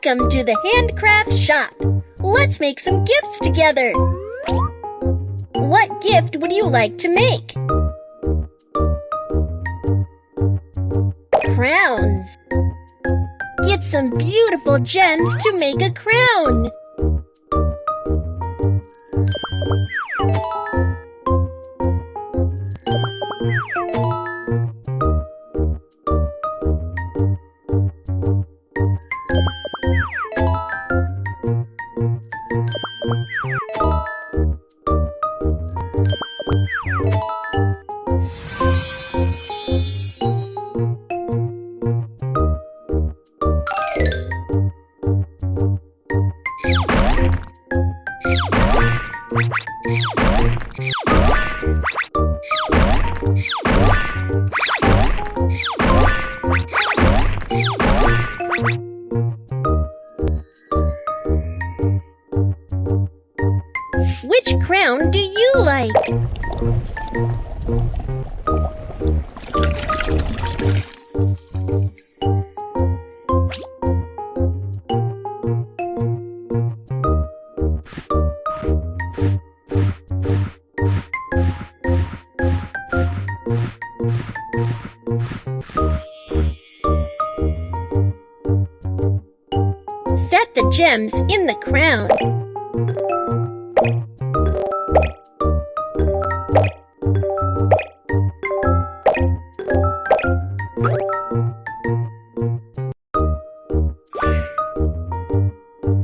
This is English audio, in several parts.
Welcome to the handcraft shop. Let's make some gifts together. What gift would you like to make? Crowns. Get some beautiful gems to make a crown. Which crown do you like? Set the gems in the crown.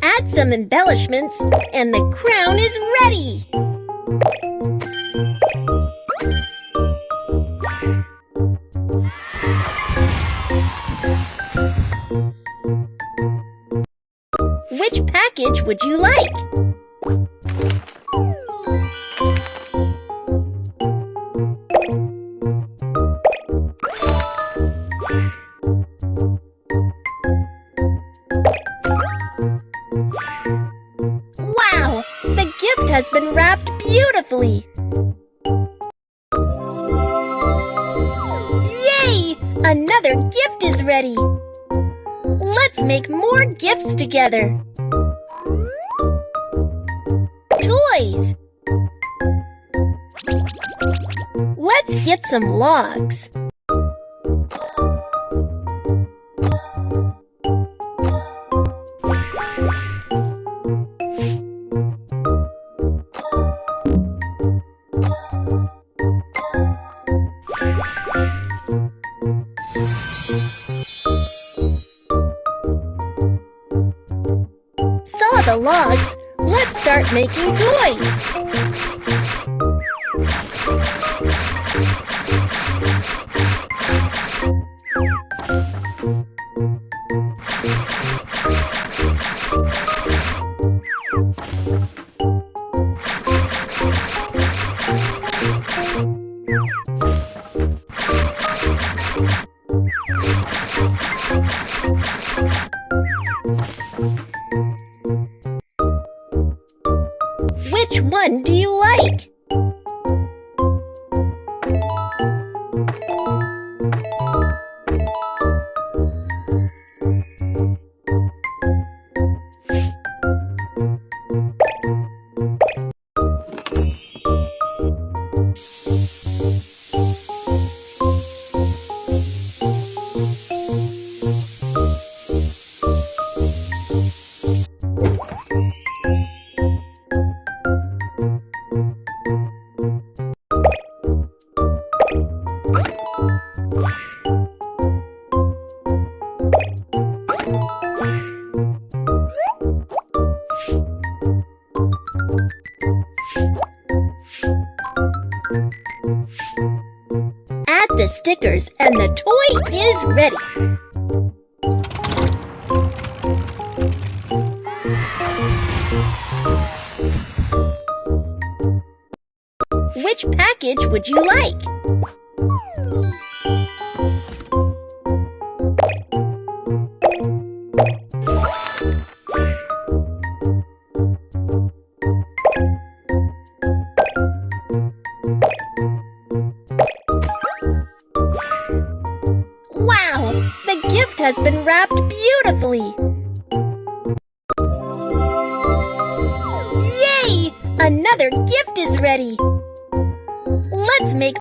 Add some embellishments, and the crown is ready! Which package would you like? Wow! The gift has been wrapped beautifully! Yay! Another gift is ready! Let's make more gifts together! Toys! Let's get some logs. Saw the logs. Let's start making toys. Which one do you like? Add the stickers and the toy is ready. Which package would you like? Wow! The gift has been wrapped beautifully! Another gift is ready. Let's make